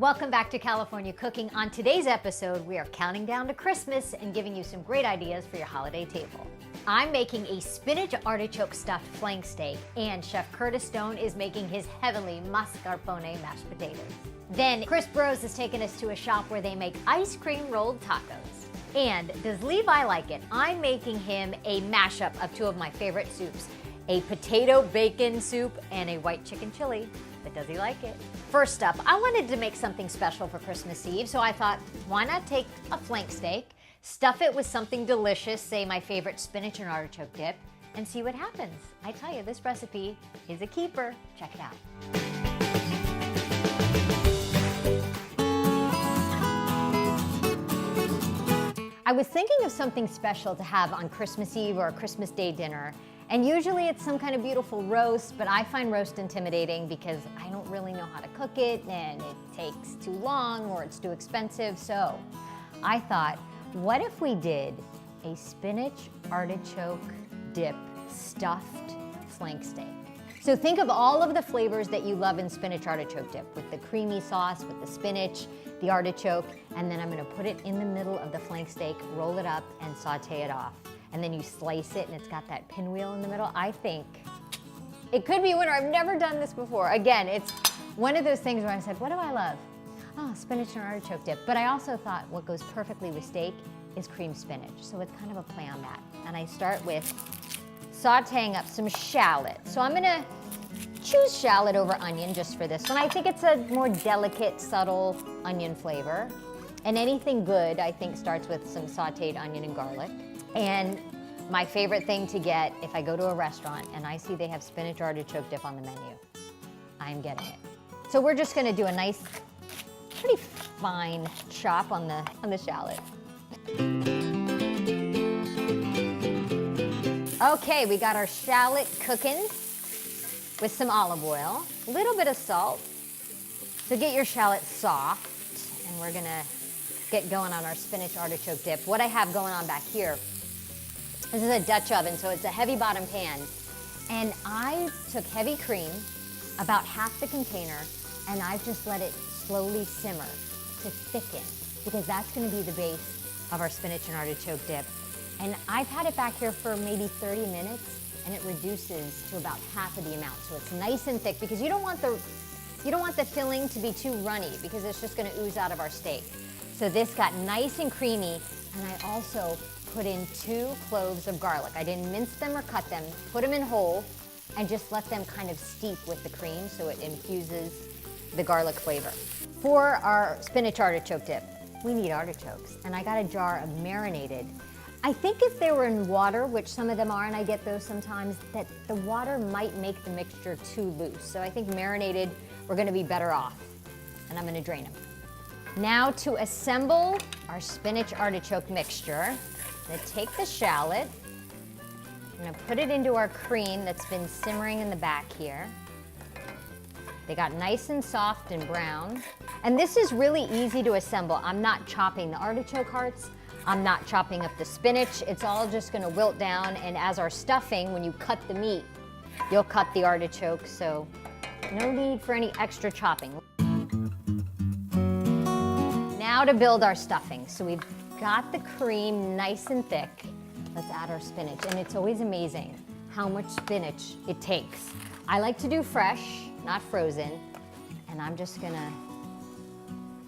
Welcome back to California Cooking. On today's episode, we are counting down to Christmas and giving you some great ideas for your holiday table. I'm making a spinach artichoke stuffed flank steak, and Chef Curtis Stone is making his heavenly mascarpone mashed potatoes. Then Chris Burrous has taken us to a shop where they make ice cream rolled tacos. And does Levi like it? I'm making him a mashup of two of my favorite soups, a potato bacon soup and a white chicken chili. But does he like it? First up, I wanted to make something special for Christmas Eve, so I thought, why not take a flank steak, stuff it with something delicious, say my favorite spinach and artichoke dip, and see what happens. I tell you, this recipe is a keeper. Check it out. I was thinking of something special to have on Christmas Eve or a Christmas Day dinner. And usually it's some kind of beautiful roast, but I find roast intimidating because I don't really know how to cook it and it takes too long or it's too expensive. So I thought, what if we did a spinach artichoke dip stuffed flank steak? So think of all of the flavors that you love in spinach artichoke dip, with the creamy sauce, with the spinach, the artichoke, and then I'm gonna put it in the middle of the flank steak, roll it up, and saute it off. And then you slice it and it's got that pinwheel in the middle. I think it could be a winner. I've never done this before. Again, it's one of those things where I said, what do I love? Oh, spinach and artichoke dip. But I also thought what goes perfectly with steak is creamed spinach. So it's kind of a play on that. And I start with sauteing up some shallot. So I'm gonna choose shallot over onion just for this one. I think it's a more delicate, subtle onion flavor. And anything good, I think, starts with some sauteed onion and garlic. And my favorite thing to get if I go to a restaurant and I see they have spinach artichoke dip on the menu, I'm getting it. So we're just gonna do a nice, pretty fine chop on the shallot. Okay, we got our shallot cooking with some olive oil, a little bit of salt. So get your shallot soft, and we're gonna get going on our spinach artichoke dip. What I have going on back here, this is a Dutch oven, so it's a heavy bottom pan. And I took heavy cream, about half the container, and I've just let it slowly simmer to thicken, because that's gonna be the base of our spinach and artichoke dip. And I've had it back here for maybe 30 minutes, and it reduces to about half of the amount. So it's nice and thick, because you don't want the filling to be too runny, because it's just gonna ooze out of our steak. So this got nice and creamy, and I also put in 2 cloves of garlic. I didn't mince them or cut them, put them in whole, and just let them kind of steep with the cream so it infuses the garlic flavor. For our spinach artichoke dip, we need artichokes, and I got a jar of marinated. I think if they were in water, which some of them are, and I get those sometimes, that the water might make the mixture too loose. So I think marinated, we're gonna be better off, and I'm gonna drain them. Now to assemble our spinach artichoke mixture, I'm gonna take the shallot, I'm gonna put it into our cream that's been simmering in the back here. They got nice and soft and brown. And this is really easy to assemble. I'm not chopping the artichoke hearts, I'm not chopping up the spinach. It's all just gonna wilt down, and as our stuffing, when you cut the meat, you'll cut the artichoke, so no need for any extra chopping. Now to build our stuffing. So we've got the cream nice and thick. Let's add our spinach. And it's always amazing how much spinach it takes. I like to do fresh, not frozen. And I'm just gonna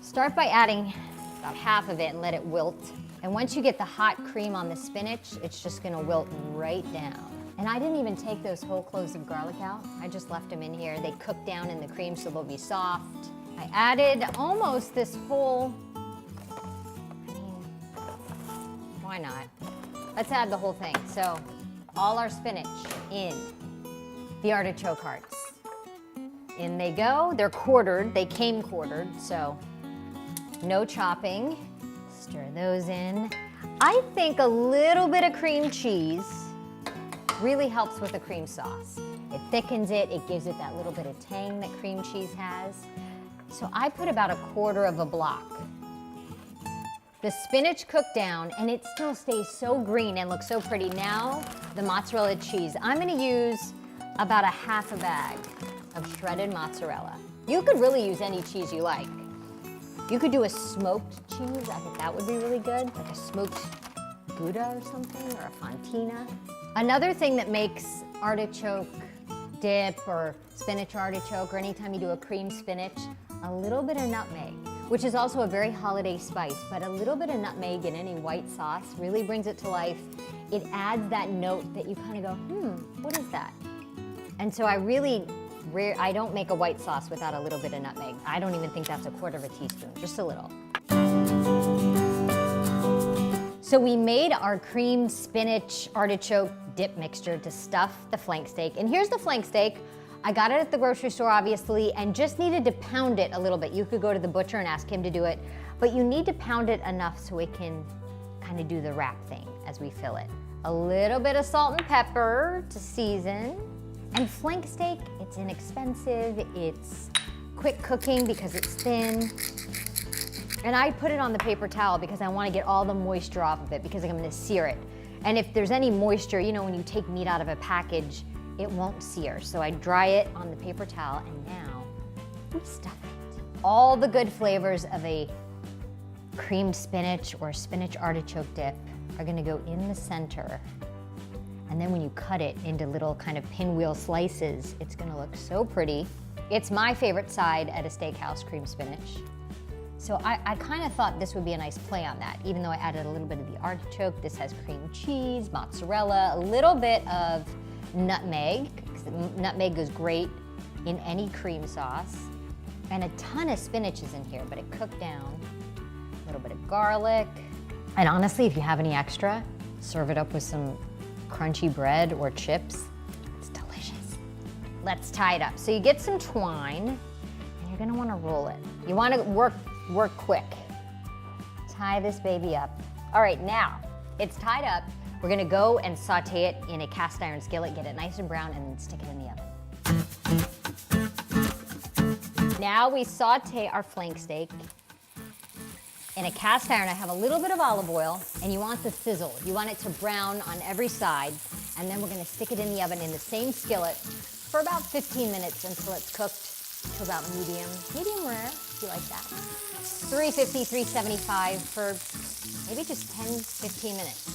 start by adding about half of it and let it wilt. And once you get the hot cream on the spinach, it's just gonna wilt right down. And I didn't even take those whole cloves of garlic out. I just left them in here. They cook down in the cream so they'll be soft. I added almost this whole, why not? Let's add the whole thing. So all our spinach in the artichoke hearts. In they go. They're quartered. They came quartered, so no chopping. Stir those in. I think a little bit of cream cheese really helps with the cream sauce. It thickens it. It gives it that little bit of tang that cream cheese has. So I put about 1/4 of a block. The spinach cooked down, and it still stays so green and looks so pretty. Now, the mozzarella cheese. I'm gonna use about 1/2 bag of shredded mozzarella. You could really use any cheese you like. You could do a smoked cheese. I think that would be really good, like a smoked Gouda or something, or a fontina. Another thing that makes artichoke dip or spinach artichoke, or anytime you do a cream spinach, a little bit of nutmeg, which is also a very holiday spice, but a little bit of nutmeg in any white sauce really brings it to life. It adds that note that you kind of go, what is that? And so I don't make a white sauce without a little bit of nutmeg. I don't even think that's a quarter of a teaspoon, just a little. So we made our cream spinach artichoke dip mixture to stuff the flank steak. And here's the flank steak. I got it at the grocery store, obviously, and just needed to pound it a little bit. You could go to the butcher and ask him to do it, but you need to pound it enough so it can kind of do the wrap thing as we fill it. A little bit of salt and pepper to season. And flank steak, it's inexpensive, it's quick cooking because it's thin. And I put it on the paper towel because I want to get all the moisture off of it because I'm going to sear it. And if there's any moisture, you know, when you take meat out of a package, it won't sear. So I dry it on the paper towel, and now we stuff it. All the good flavors of a creamed spinach or spinach artichoke dip are going to go in the center. And then when you cut it into little kind of pinwheel slices, it's going to look so pretty. It's my favorite side at a steakhouse, cream spinach. So I kind of thought this would be a nice play on that, even though I added a little bit of the artichoke. This has cream cheese, mozzarella, a little bit of nutmeg, because nutmeg goes great in any cream sauce, and a ton of spinach is in here, but it cooked down. A little bit of garlic. And honestly, if you have any extra, serve it up with some crunchy bread or chips. It's delicious. Let's tie it up. So you get some twine, and you're gonna wanna roll it. You wanna work quick. Tie this baby up. All right, now it's tied up. We're gonna go and saute it in a cast iron skillet, get it nice and brown, and then stick it in the oven. Now we saute our flank steak. In a cast iron, I have a little bit of olive oil, and you want the sizzle. You want it to brown on every side, and then we're gonna stick it in the oven in the same skillet for about 15 minutes until it's cooked to about medium rare, if you like that. 350, 375 for maybe just 10, 15 minutes.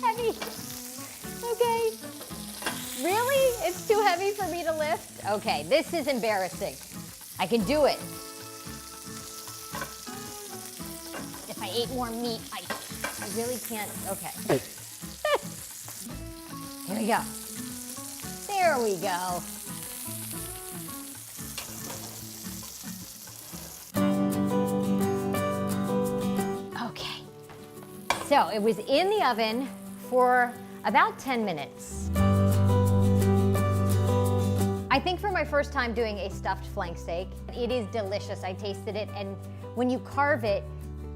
Heavy. Okay. Really? It's too heavy for me to lift? Okay, this is embarrassing. I can do it. If I ate more meat, I really can't. Okay. Here we go. There we go. Okay. So it was in the oven for about 10 minutes. I think for my first time doing a stuffed flank steak, it is delicious. I tasted it, and when you carve it,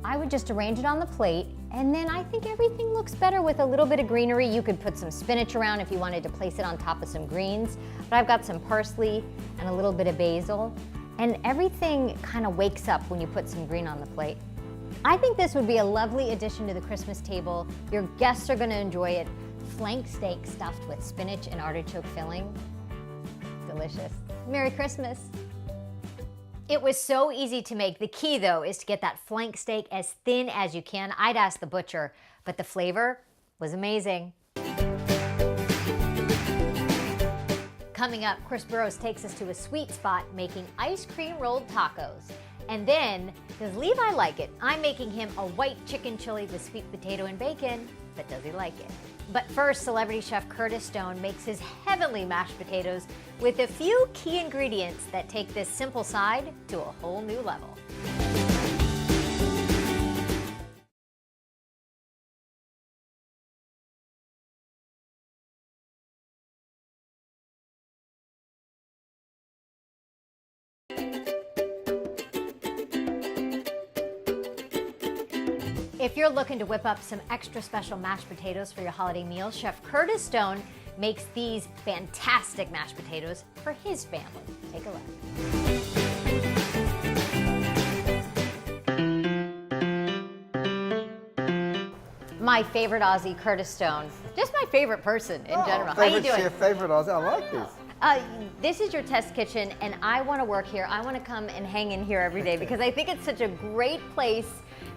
I would just arrange it on the plate, and then I think everything looks better with a little bit of greenery. You could put some spinach around if you wanted to place it on top of some greens, but I've got some parsley and a little bit of basil, and everything kind of wakes up when you put some green on the plate. I think this would be a lovely addition to the Christmas table. Your guests are going to enjoy it. Flank steak stuffed with spinach and artichoke filling. Delicious. Merry Christmas. It was so easy to make. The key, though, is to get that flank steak as thin as you can. I'd ask the butcher, but the flavor was amazing. Coming up, Chris Burrous takes us to a sweet spot making ice cream rolled tacos. And then, does Levi like it? I'm making him a white chicken chili with sweet potato and bacon, but does he like it? But first, celebrity chef Curtis Stone makes his heavenly mashed potatoes with a few key ingredients that take this simple side to a whole new level. If you're looking to whip up some extra special mashed potatoes for your holiday meal, Chef Curtis Stone makes these fantastic mashed potatoes for his family. Take a look. My favorite Aussie, Curtis Stone. Just my favorite person in general. How you doing? Chef, favorite Aussie. I like this. This is your test kitchen, and I want to work here. I want to come and hang in here every day because I think it's such a great place.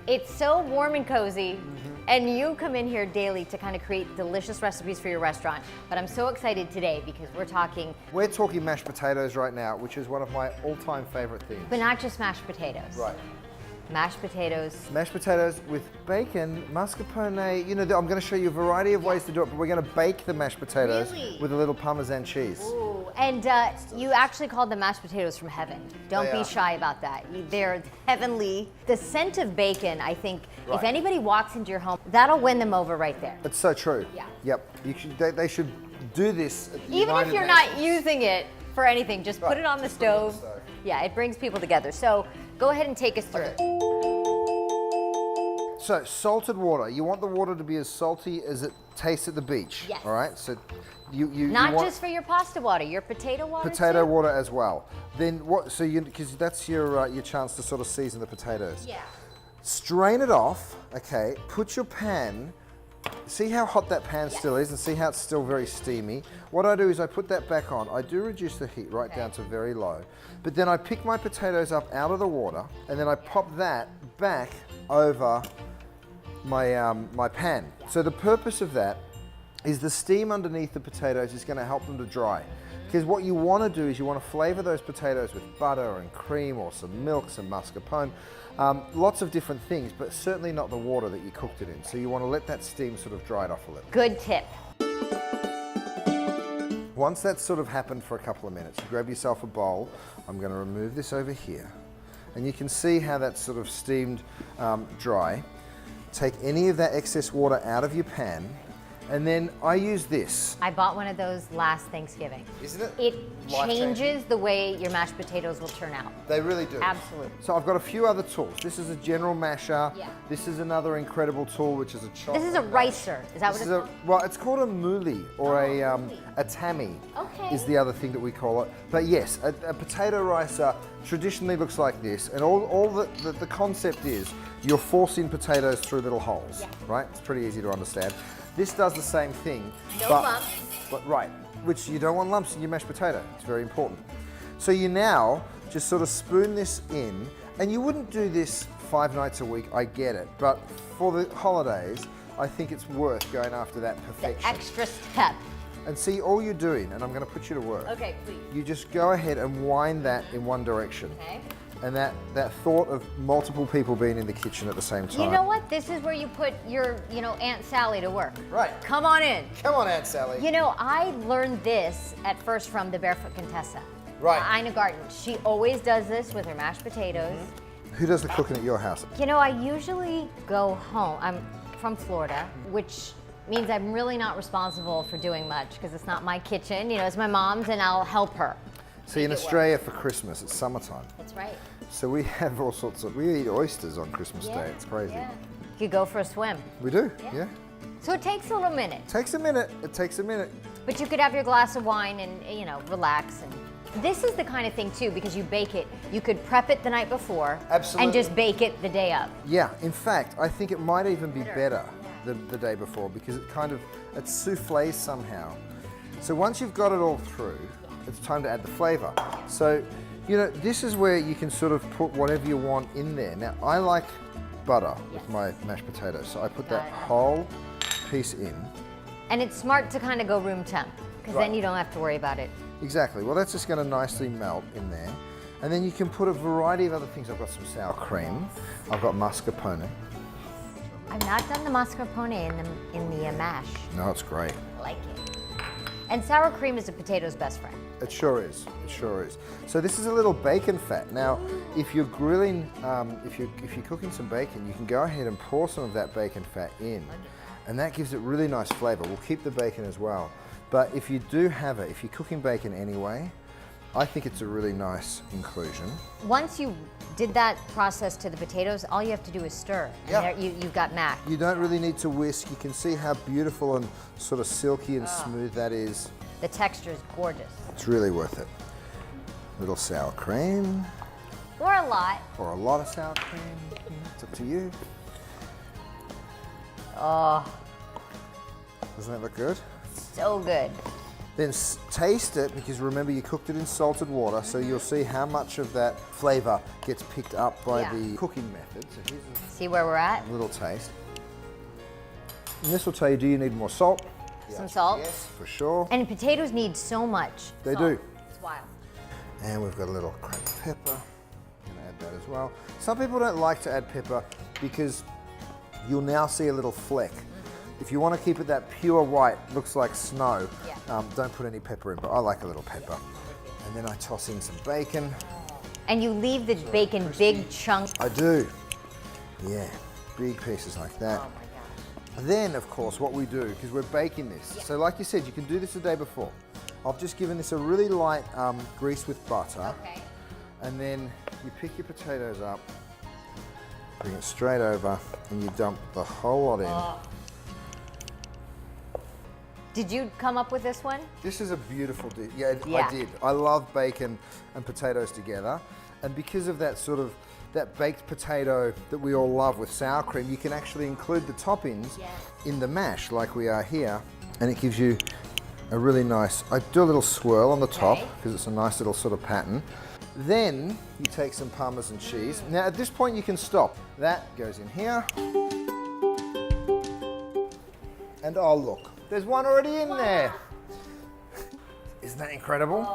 It's so warm and cozy, and you come in here daily to kind of create delicious recipes for your restaurant. But I'm so excited today because we're talking mashed potatoes right now, which is one of my all-time favorite things. but not just mashed potatoes. Right. Mashed potatoes. Mashed potatoes with bacon, mascarpone. You know, I'm going to show you a variety of ways to do it, but we're going to bake the mashed potatoes with a little Parmesan cheese. Ooh. And you actually called them mashed potatoes from heaven. Don't be shy about that. They're heavenly. The scent of bacon, I think, if anybody walks into your home, that'll win them over right there. It's so true. Yeah. Yep. They should do this at the Even if United you're Nations. not using it for anything, just put it on the stove. Yeah, it brings people together. So go ahead and take us through. So salted water. You want the water to be as salty as it tastes at the beach. Yes. All right. So you Not want just for your pasta water, your potato water potato too? water as well. Then what? So because that's your chance to sort of season the potatoes. Yeah. Strain it off. Okay. Put your pan. See how hot that pan still is, and see how it's still very steamy. What I do is I put that back on. I do reduce the heat right down to very low, but then I pick my potatoes up out of the water, and then I pop that back over my my pan. So the purpose of that is the steam underneath the potatoes is going to help them to dry. Because what you want to do is you want to flavor those potatoes with butter and cream or some milk, some mascarpone, lots of different things, but certainly not the water that you cooked it in. So you want to let that steam sort of dry it off a little. Good tip. Once that's sort of happened for a couple of minutes, you grab yourself a bowl. I'm going to remove this over here. And you can see how that's sort of steamed dry. Take any of that excess water out of your pan. And then I use this. I bought one of those last Thanksgiving. Isn't it? It Life-changing? changes the way your mashed potatoes will turn out. They really do. Absolutely. So I've got a few other tools. This is a general masher. Yeah. This is another incredible tool, which is a chocolate. This is a ricer. Is that what it's called? Well, it's called a mouli or a tammy. Okay. Is the other thing that we call it. But yes, a potato ricer traditionally looks like this, and all the concept is you're forcing potatoes through little holes, right? It's pretty easy to understand. This does the same thing. No lumps. But right, which you don't want lumps in your mashed potato. It's very important. So you now just sort of spoon this in, and you wouldn't do this 5 nights a week, I get it, but for the holidays, I think it's worth going after that perfection. Extra step. And see, all you're doing, and I'm going to put you to work. Okay, please. You just go ahead and wind that in one direction. Okay. And that thought of multiple people being in the kitchen at the same time. You know what? This is where you put your, Aunt Sally to work. Right. Come on in. Come on, Aunt Sally. You know, I learned this at first from the Barefoot Contessa. Right. Ina Garten. She always does this with her mashed potatoes. Who does the cooking at your house? You know, I usually go home. I'm from Florida, which means I'm really not responsible for doing much because it's not my kitchen. It's my mom's, and I'll help her. See, in Australia for Christmas, it's summertime. That's right. So we have all sorts of, we eat oysters on Christmas Day. It's crazy. Yeah. You could go for a swim. We do, yeah. So it takes a little minute. Takes a minute, it takes a minute. But you could have your glass of wine and, relax. And this is the kind of thing, too, because you bake it. You could prep it the night before. Absolutely. And just bake it the day of. Yeah, in fact, I think it might even be better the day before because it souffles somehow. So once you've got it all through, it's time to add the flavor. So, this is where you can sort of put whatever you want in there. Now, I like butter with my mashed potatoes, so I put that whole piece in. And it's smart to kind of go room temp, because then you don't have to worry about it. Exactly. Well, that's just going to nicely melt in there. And then you can put a variety of other things. I've got some sour cream. I've got mascarpone. I've not done the mascarpone in the mash. No, it's great. I like it. And sour cream is a potato's best friend. It sure is. It sure is. So this is a little bacon fat. Now, if you're grilling, if you're cooking some bacon, you can go ahead and pour some of that bacon fat in, and that gives it really nice flavor. We'll keep the bacon as well. But if you do have it, if you're cooking bacon anyway, I think it's a really nice inclusion. Once you did that process to the potatoes, all you have to do is stir. Yeah. And you've got mac. You don't really need to whisk. You can see how beautiful and sort of silky and smooth that is. The texture is gorgeous. It's really worth it. Little sour cream. Or a lot. Or a lot of sour cream. It's up to you. Oh, Doesn't that look good? so good. Then taste it, because remember you cooked it in salted water, so you'll see how much of that flavor gets picked up by the cooking method. So here's See where we're at? a little taste. And this will tell you, do you need more salt? Some salt? Yes, for sure. And potatoes need so much They salt. do. It's wild. And we've got a little cracked pepper. I'm gonna add that as well. Some people don't like to add pepper because you'll now see a little fleck. If you want to keep it that pure white, looks like snow, don't put any pepper in, but I like a little pepper. And then I toss in some bacon. And you leave the bacon big chunks. I do. Yeah, big pieces like that. Oh my God. Then, of course, what we do, because we're baking this, so like you said, you can do this the day before. I've just given this a really light grease with butter. Okay. And then you pick your potatoes up, bring it straight over, and you dump the whole lot in. Oh. Did you come up with this one? This is a beautiful dish. Yeah, Yeah. I did. I love bacon and potatoes together. And because of that sort of, that baked potato that we all love with sour cream, you can actually include the toppings in the mash like we are here. And it gives you a really nice, I do a little swirl on the top because it's a nice little sort of pattern. Then you take some Parmesan cheese. Now at this point you can stop. That goes in here. And oh look, there's one already in there. Isn't that incredible?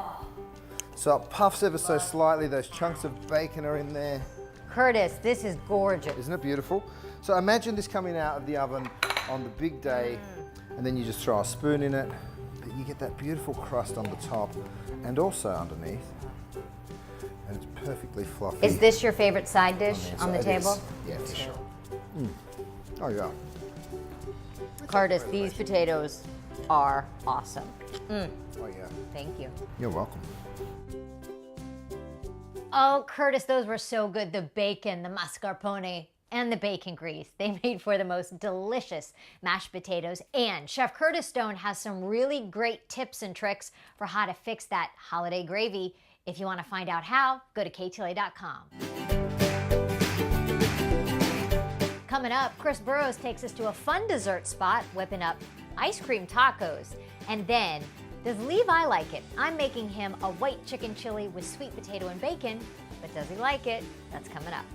So it puffs ever so slightly, those chunks of bacon are in there. Curtis, this is gorgeous. Isn't it beautiful? So imagine this coming out of the oven on the big day, and then you just throw a spoon in it, but you get that beautiful crust on the top and also underneath. And it's perfectly fluffy. Is this your favorite side dish on the It table? is. Yeah, for sure. Oh yeah. Curtis, these potatoes are awesome. Oh yeah. Thank you. You're welcome. Oh, Curtis, those were so good. The bacon, the mascarpone, and the bacon grease. They made for the most delicious mashed potatoes. And Chef Curtis Stone has some really great tips and tricks for how to fix that holiday gravy. If you want to find out how, go to KTLA.com. Coming up, Chris Burrous takes us to a fun dessert spot, whipping up ice cream tacos. And then, does Levi like it? I'm making him a white chicken chili with sweet potato and bacon, but does he like it? That's coming up.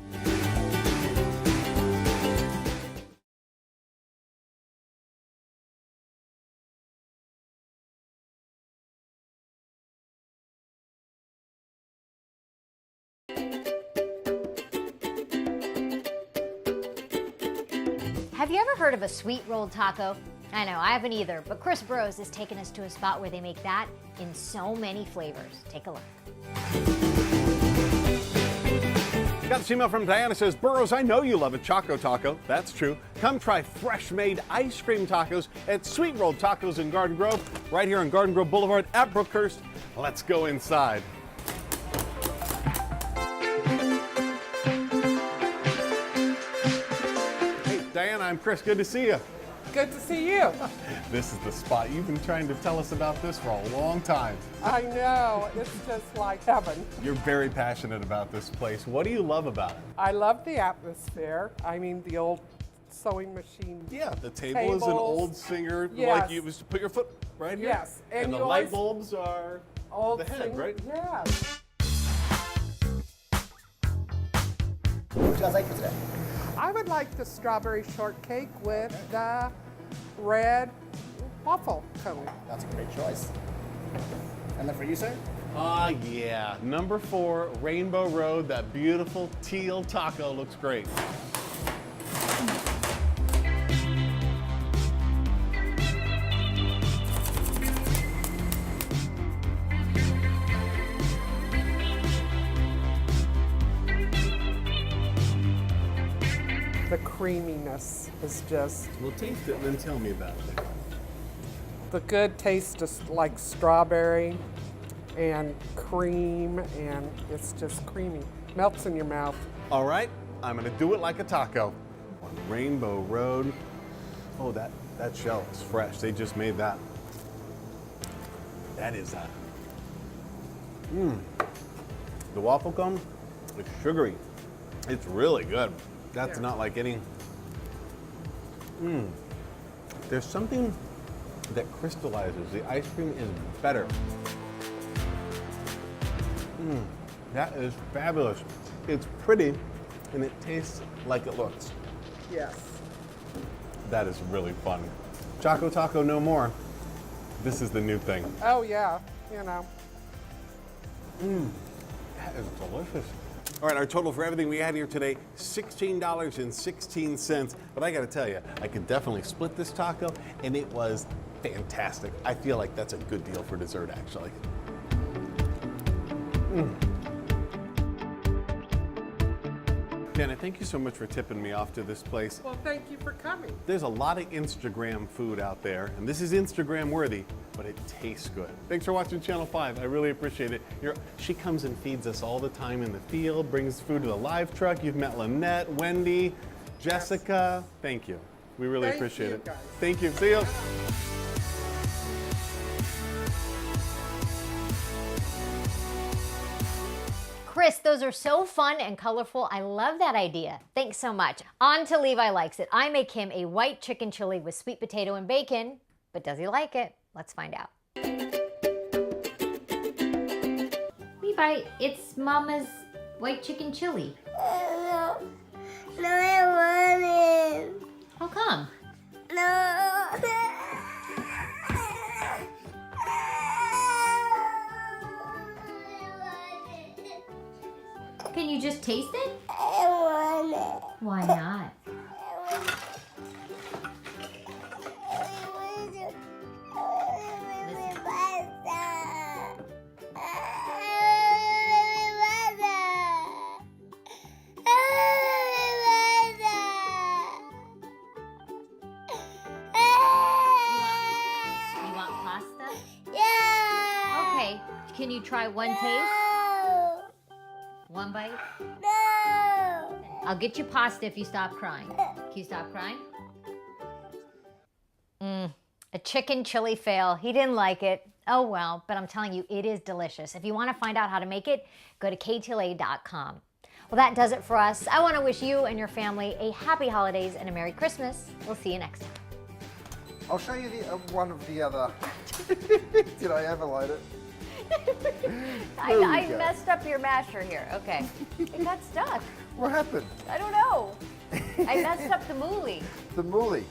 Have you ever heard of a sweet rolled taco? I know, I haven't either, but Chris Burrous is taking us to a spot where they make that in so many flavors. Take a look. Got this email from Diana, says, Burrous, I know you love a Choco Taco. That's true. Come try fresh-made ice cream tacos at Sweet Rolled Tacos in Garden Grove, right here on Garden Grove Boulevard at Brookhurst. Let's go inside. Hey, Diana, I'm Chris. Good to see you. Good to see you. This is the spot. You've been trying to tell us about this for a long time. I know, it's just like heaven. You're very passionate about this place. What do you love about it? I love the atmosphere. I mean, the old sewing machine. Yeah, the table is an Tables. old singer. Yes. Like you was to put your foot right here. Yes, And, and the you light always- bulbs are Old the head, sing- right? Yes. What would you guys like for today? I would like the strawberry shortcake with the red waffle cone. That's a great choice. And then for you, sir? Yeah. Number 4, Rainbow Road. That beautiful teal taco looks great. The creaminess is just We'll taste it and then tell me about it. the good taste is like strawberry and cream, and it's just creamy. Melts in your mouth. All right, I'm gonna do it like a taco. On Rainbow Road. Oh, that shell is fresh. They just made that. That is that. The waffle cone, it's sugary. It's really good. That's not like any. There's something that crystallizes. The ice cream is better. That is fabulous. It's pretty and it tastes like it looks. Yes. That is really fun. Choco Taco no more. This is the new thing. Oh yeah, you know. That is delicious. All right, our total for everything we had here today, $16.16. But I gotta tell you, I could definitely split this taco and it was fantastic. I feel like that's a good deal for dessert, actually. Janet, thank you so much for tipping me off to this place. Well, thank you for coming. There's a lot of Instagram food out there, and this is Instagram worthy, but it tastes good. Thanks for watching Channel 5. I really appreciate it. She comes and feeds us all the time in the field, brings food to the live truck. You've met Lynette, Wendy, Jessica. Thank you. We really appreciate it. Guys. Thank you. See you. Chris, those are so fun and colorful. I love that idea. Thanks so much. On to Levi Likes It. I make him a white chicken chili with sweet potato and bacon, but does he like it? Let's find out. Levi, it's Mama's white chicken chili. No, I want it. How come? No. Can you just taste it? I want it. Why not? You want pasta? Yeah. Okay, can you try one taste? No. One bite? No. I'll get you pasta if you stop crying. Can you stop crying? A chicken chili fail. He didn't like it. Oh well, but I'm telling you, it is delicious. If you want to find out how to make it, go to KTLA.com. Well, that does it for us. I want to wish you and your family a happy holidays and a Merry Christmas. We'll see you next time. I'll show you the one of the other. Did I ever load it? I go. messed up your masher here. Okay. It got stuck. What happened? I don't know. I messed up the moolie. The moolie.